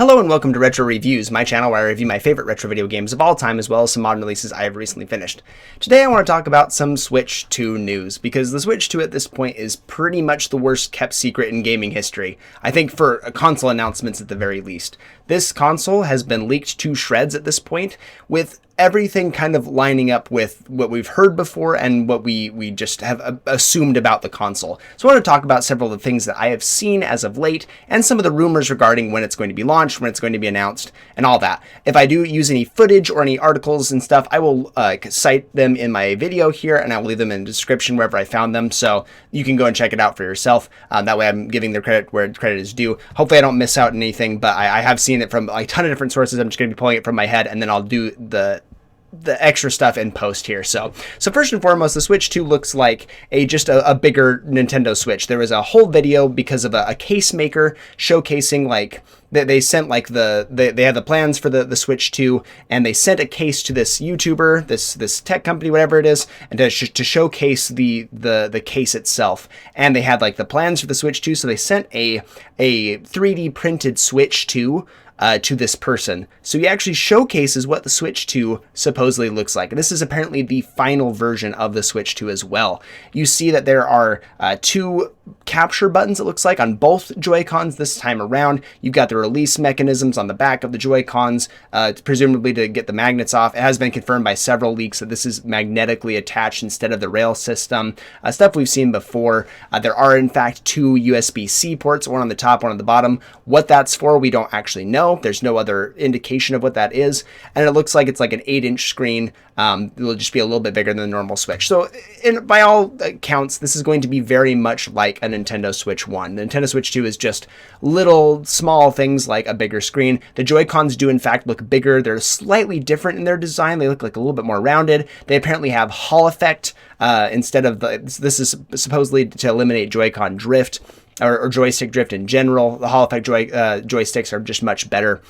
Hello and welcome to Retro Reviews, my channel where I review my favorite retro video games of all time as well as some modern releases I have recently finished. Today I want to talk about some Switch 2 news, because the Switch 2 at this point is pretty much the worst kept secret in gaming history. I think for console announcements at the very least. This console has been leaked to shreds at this point, with everything kind of lining up with what we've heard before and what we just have assumed about the console. So I want to talk about several of the things that I have seen as of late and some of the rumors regarding when it's going to be launched, when it's going to be announced, and all that. If I do use any footage or any articles and stuff, I will cite them in my video here, and I will leave them in the description wherever I found them, so you can go and check it out for yourself. That way I'm giving the credit where credit is due. Hopefully I don't miss out on anything, but I have seen it from a ton of different sources. I'm just going to be pulling it from my head, and then I'll do the extra stuff in post here. So first and foremost, the Switch 2 looks like just a bigger Nintendo Switch. There was a whole video because of a case maker showcasing, like, they sent like they had the plans for the Switch 2, and they sent a case to this YouTuber, this tech company, whatever it is, and to showcase the case itself. And they had like the plans for the Switch 2, so they sent a 3D printed Switch 2 to this person. So he actually showcases what the Switch 2 supposedly looks like. And this is apparently the final version of the Switch 2 as well. You see that there are two capture buttons, it looks like, on both Joy-Cons this time around. You've got the release mechanisms on the back of the Joy-Cons, presumably to get the magnets off. It has been confirmed by several leaks that this is magnetically attached instead of the rail system. Stuff we've seen before. There are, in fact, two USB-C ports, one on the top, one on the bottom. What that's for, we don't actually know. There's no other indication of what that is, and it looks like it's like an 8-inch screen. It'll just be a little bit bigger than the normal Switch. So by all accounts, this is going to be very much like a Nintendo Switch 1. The Nintendo Switch 2 is just little small things like a bigger screen. The Joy-Cons do in fact look bigger. They're slightly different in their design. They look like a little bit more rounded. They apparently have Hall effect instead of this is supposedly to eliminate Joy-Con drift. Or joystick drift in general. The Hall effect joysticks are just much better.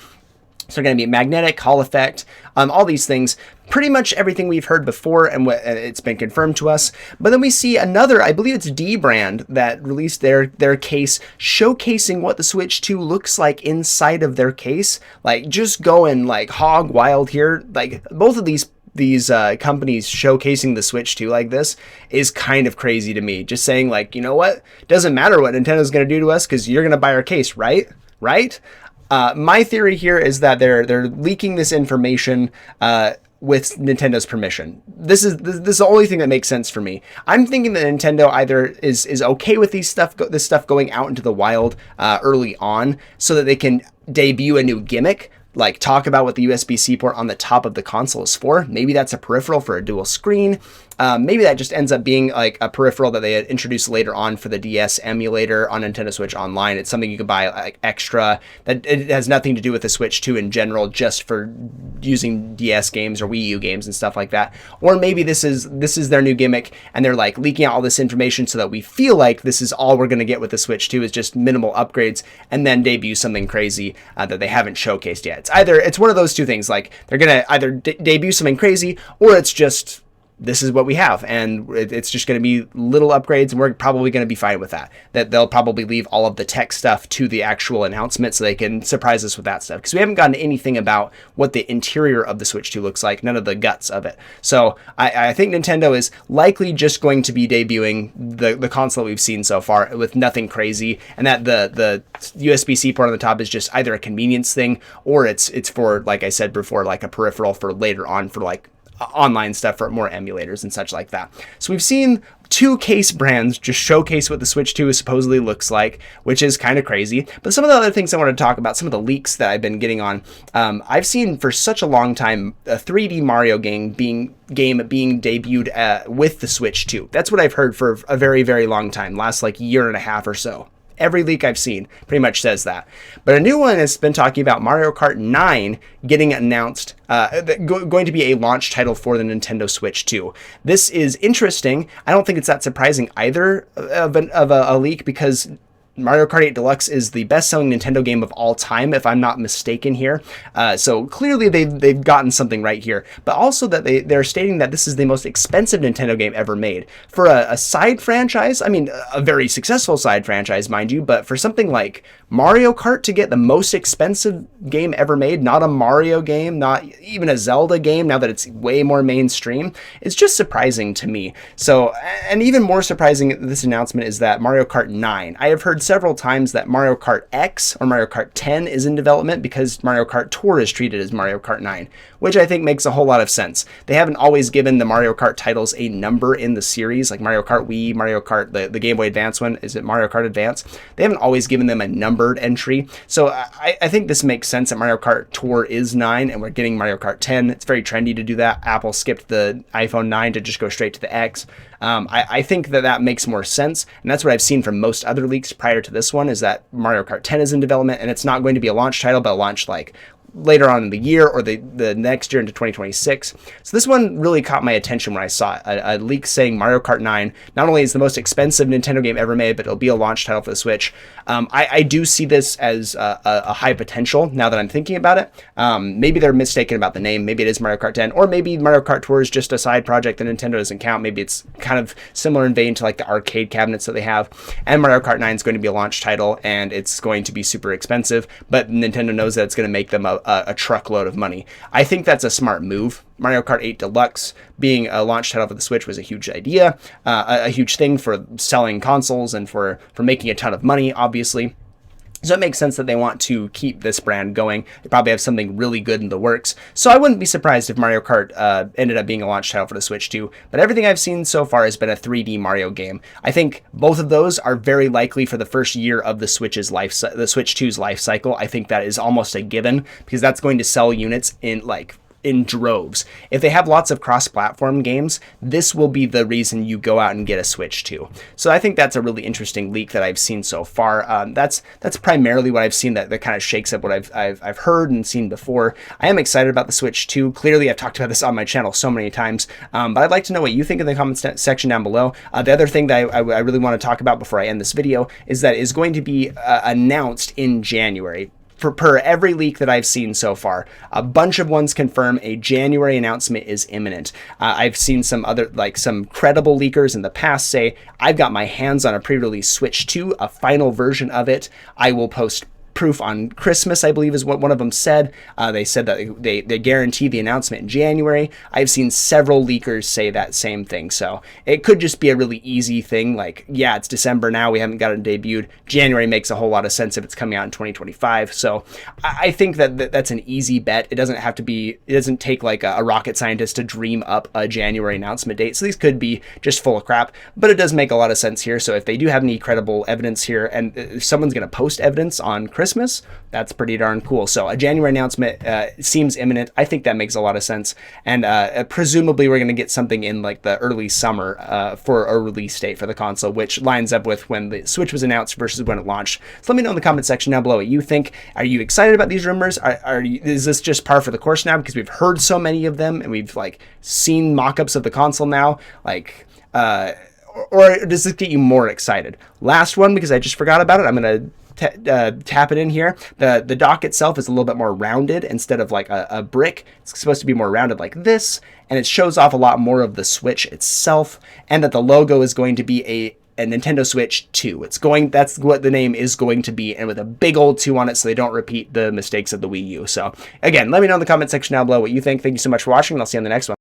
So they're going to be magnetic, Hall effect, all these things. Pretty much everything we've heard before, and it's been confirmed to us. But then we see another, I believe it's D brand, that released their case showcasing what the Switch 2 looks like inside of their case. Like, just going like hog wild here. Like, both of these companies showcasing the Switch 2 like this is kind of crazy to me. Just saying, like, you know what? Doesn't matter what Nintendo's going to do to us because you're going to buy our case, right? My theory here is that they're leaking this information with Nintendo's permission. This is the only thing that makes sense for me. I'm thinking that Nintendo either is okay with this stuff going out into the wild early on, so that they can debut a new gimmick. Like, talk about what the USB-C port on the top of the console is for. Maybe that's a peripheral for a dual screen. Maybe that just ends up being like a peripheral that they had introduced later on for the DS emulator on Nintendo Switch Online. It's something you can buy like extra. That it has nothing to do with the Switch 2 in general, just for using DS games or Wii U games and stuff like that. Or maybe this is their new gimmick, and they're like leaking out all this information so that we feel like this is all we're going to get with the Switch 2 is just minimal upgrades, and then debut something crazy that they haven't showcased yet. It's one of those two things. Like, they're going to either debut something crazy, or it's just, this is what we have, and it's just going to be little upgrades, and we're probably going to be fine with that. That they'll probably leave all of the tech stuff to the actual announcement so they can surprise us with that stuff, because we haven't gotten anything about what the interior of the Switch 2 looks like, none of the guts of it. So I think Nintendo is likely just going to be debuting the console we've seen so far with nothing crazy, and that the USB-C port on the top is just either a convenience thing, or it's for, like I said before, like a peripheral for later on for like online stuff for more emulators and such like that. So we've seen two case brands just showcase what the Switch 2 supposedly looks like, which is kind of crazy. But some of the other things I want to talk about, some of the leaks that I've been getting on, I've seen for such a long time a 3D Mario game being debuted with the Switch 2. That's what I've heard for a very, very long time, last like year and a half or so. Every leak I've seen pretty much says that. But a new one has been talking about Mario Kart 9 getting announced, going to be a launch title for the Nintendo Switch 2. This is interesting. I don't think it's that surprising either of a leak, because Mario Kart 8 Deluxe is the best-selling Nintendo game of all time, if I'm not mistaken here. So clearly they've gotten something right here. But also that they're stating that this is the most expensive Nintendo game ever made. For a side franchise, I mean, a very successful side franchise, mind you, but for something like Mario Kart to get the most expensive game ever made, not a Mario game, not even a Zelda game, now that it's way more mainstream, it's just surprising to me. So, and even more surprising, this announcement is that Mario Kart 9. I have heard several times that Mario Kart X or Mario Kart 10 is in development because Mario Kart Tour is treated as Mario Kart 9, which I think makes a whole lot of sense. They haven't always given the Mario Kart titles a number in the series, like Mario Kart Wii, Mario Kart, the Game Boy Advance one, is it Mario Kart Advance? They haven't always given them a numbered entry, so I think this makes sense that Mario Kart Tour is 9 and we're getting Mario Kart 10. It's very trendy to do that. Apple skipped the iPhone 9 to just go straight to the X. I think that makes more sense, and that's what I've seen from most other leaks prior to this one, is that Mario Kart 10 is in development, and it's not going to be a launch title, but a launch like later on in the year or the next year into 2026. So this one really caught my attention when I saw it. A leak saying Mario Kart 9 not only is the most expensive Nintendo game ever made, but it'll be a launch title for the Switch. I do see this as a high potential now that I'm thinking about it. Maybe they're mistaken about the name. Maybe it is Mario Kart 10, or maybe Mario Kart Tour is just a side project that Nintendo doesn't count. Maybe it's kind of similar in vein to like the arcade cabinets that they have. And Mario Kart 9 is going to be a launch title, and it's going to be super expensive, but Nintendo knows that it's going to make them a truckload of money. I think that's a smart move. Mario Kart 8 Deluxe being a launch title for the Switch was a huge idea, a huge thing for selling consoles and for making a ton of money, obviously. So it makes sense that they want to keep this brand going. They probably have something really good in the works. So I wouldn't be surprised if Mario Kart ended up being a launch title for the Switch too. But everything I've seen so far has been a 3D Mario game. I think both of those are very likely for the first year of the Switch 2's life cycle. I think that is almost a given, because that's going to sell units in droves. If they have lots of cross-platform games, this will be the reason you go out and get a Switch 2. So I think that's a really interesting leak that I've seen so far. That's primarily what I've seen that kind of shakes up what I've heard and seen before. I am excited about the Switch 2. Clearly, I've talked about this on my channel so many times, but I'd like to know what you think in the comments section down below. The other thing that I really want to talk about before I end this video is that is going to be announced in January. Per every leak that I've seen so far, a bunch of ones confirm a January announcement is imminent. I've seen some credible leakers in the past say, I've got my hands on a pre-release Switch 2, a final version of it. I will post proof on Christmas, I believe is what one of them said. They said that they guarantee the announcement in January. I've seen several leakers say that same thing. So it could just be a really easy thing. Like, yeah, it's December now. We haven't got it debuted. January makes a whole lot of sense if it's coming out in 2025. So I think that's an easy bet. It doesn't take like a rocket scientist to dream up a January announcement date. So these could be just full of crap, but it does make a lot of sense here. So if they do have any credible evidence here, and if someone's going to post evidence on Christmas, that's pretty darn cool. So a January announcement seems imminent. I think that makes a lot of sense. And presumably we're going to get something in like the early summer for a release date for the console, which lines up with when the Switch was announced versus when it launched. So let me know in the comment section down below what you think. Are you excited about these rumors? Is this just par for the course now because we've heard so many of them and we've like seen mock-ups of the console now? Like, or does this get you more excited? Last one, because I just forgot about it. I'm going to tap it in here. The dock itself is a little bit more rounded instead of like a brick. It's supposed to be more rounded like this, and it shows off a lot more of the Switch itself, and that the logo is going to be a Nintendo Switch 2. That's what the name is going to be, and with a big old 2 on it so they don't repeat the mistakes of the Wii U. So again, let me know in the comment section down below what you think. Thank you so much for watching, and I'll see you on the next one.